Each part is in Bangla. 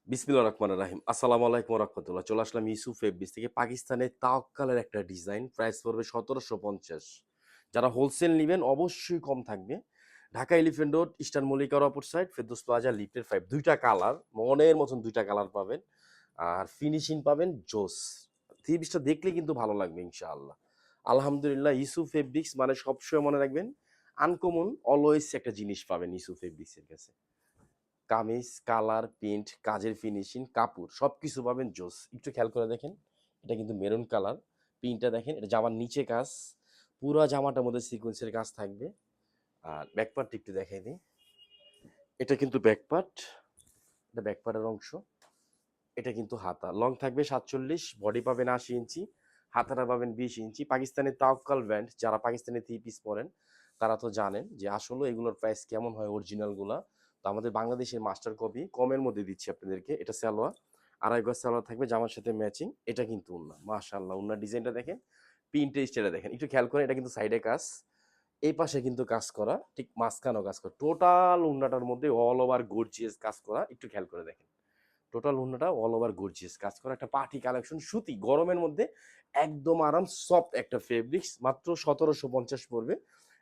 বিসমিল্লাহির রহমানির রহিম। আসসালামু আলাইকুম ওয়া রাহমাতুল্লাহ। চলে আসলাম ইউসুফ ফেব্রিক্স থেকে। পাকিস্তানের তাওয়াক্কালের একটা ডিজাইন। প্রাইস পড়বে ১৭৫০। যারা হোলসেল নিবেন অবশ্যই কম থাকবে। ঢাকা এলিফ্যান্ট রোড, ইস্টার্ন মল্লিকার অপর সাইড, ফেরদৌস প্লাজা, লিফটের 5। ২ টা কালার, মনের মতন ২ টা কালার পাবেন। আর ফিনিশিং পাবেন জোস। থ্রি পিসটা দেখলে কিন্তু ভালো লাগবে ইনশাআল্লাহ। আলহামদুলিল্লাহ ইউসুফ ফেব্রিক্স মানে সবসময় মনে রাখবেন আনকমন অলওয়েজ একটা জিনিস পাবেন ইউসুফ ফেব্রিক্সের কাছে। কামিজ, কালার, প্রিন্ট, কাজের ফিনিশিং, কাপড় সবকিছু পাবেন জোস। একটু খেয়াল করে দেখেন। এটা কিন্তু মেরুন কালার। প্রিন্টটা দেখেন। এটা জামার নিচে কাজ। পুরা জামাটার মধ্যে সিকোয়েন্সের কাজ থাকবে। আর ব্যাক পার্টটা একটু দেখাই দিই। এটা কিন্তু ব্যাক পার্ট। এটা ব্যাক পার্টের অংশ। এটা কিন্তু হাতা। লং থাকবে ৪৭, বডি পাবেন ৮০ ইঞ্চি, হাতাটা পাবেন ২০ ইঞ্চি। পাকিস্তানের তাওয়াক্কাল ব্র্যান্ড, যারা পাকিস্তানি থ্রি পিস পরেন তারা তো জানেন যে আসলে এগুলোর প্রাইস কেমন হয় অরিজিনালগুলা। তো আমাদের বাংলাদেশের মাস্টার কপি কমের মধ্যে দিচ্ছি আপনাদেরকে। এটা সালোয়ার, আড়াই গজ সালোয়ার থাকবে জামার সাথে ম্যাচিং। এটা কিন্তু ওড়না। মাশাআল্লাহ ওড়নার ডিজাইনটা দেখেন, প্রিন্টের স্টাইলটা দেখেন। একটু খেয়াল করেন, এটা কিন্তু সাইডে কাজ, এই পাশে কিন্তু কাজ করা, ঠিক মাঝখানেও কাজ করা। টোটাল ওড়নাটার মধ্যে অল ওভার গর্জিয়াস কাজ করা। একটু খেয়াল করে দেখেন। টোটাল ওড়নাটা অল ওভার গর্জিয়াস কাজ করা একটা পার্টি কালেকশন, সুতি, গরমের মধ্যে একদম আরাম, সফট একটা ফেব্রিক্স। মাত্র ১৭৫০ পড়বে।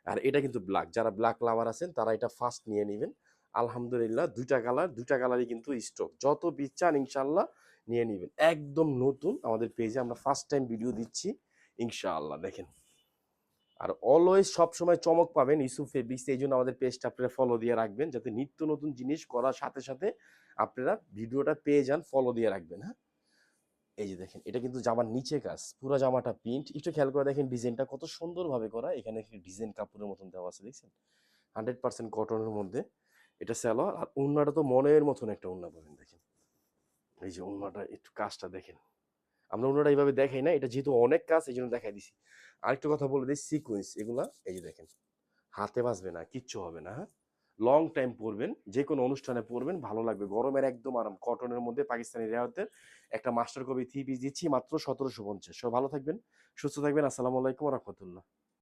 আর এটা কিন্তু ব্ল্যাক, যারা ব্ল্যাক লাভার আছেন তারা এটা ফার্স্ট নিয়ে নেবেন। আলহামদুলিল্লাহ ২ টা কালার, ২ টা কালারই কিন্তু স্টক। যত পিস চান ইনশাআল্লাহ নিয়ে নিবেন। একদম নতুন আমাদের পেজে আমরা ফার্স্ট টাইম ভিডিও দিচ্ছি ইনশাআল্লাহ। দেখেন, আর অলওয়েজ সবসময় চমক পাবেন ইউসুফ ফেব্রিক্স। এই জন্য আমাদের পেজটা আপনারা ফলো দিয়ে রাখবেন, যাতে নিত্য নতুন জিনিস করার সাথে সাথে আপনারা ভিডিওটা পেয়ে যান। ফলো দিয়ে রাখবেন, হ্যাঁ। এই যে দেখেন, এটা কিন্তু জামার নিচে কাজ, পুরো জামাটা প্রিন্ট। একটু খেয়াল করে দেখেন ডিজাইনটা কত সুন্দরভাবে করা। এখানে ডিজাইন কাপড়ের মতন দেওয়া আছে, দেখছেন? 100% কটনের মধ্যে। এটা সালোয়ার। আর ওড়নাটা তো মনের মতন একটা ওড়না পাবেন, দেখেন। এই যে ওড়নাটা, একটু কাজটা দেখেন। আমরা ওড়নাটা এইভাবে দেখাই না, এটা যেহেতু অনেক কাজ এই জন্য দেখাই দিছি। আরেকটা কথা বলে দিই, সিকোয়েন্স এগুলা এই যে দেখেন, হাতে বাজবে না, কিচ্ছু হবে না, হ্যাঁ। লং টাইম পরবেন, যে কোনো অনুষ্ঠানে পরবেন, ভালো লাগবে। গরমের একদম আরাম, কটনের মধ্যে পাকিস্তানি রেওয়াতের একটা মাস্টার কপি থ্রি পিস দিচ্ছি মাত্র ১৭৫০। সবাই ভালো থাকবেন, সুস্থ থাকবেন। আসসালামু আলাইকুম ওয়া রাহমাতুল্লাহ।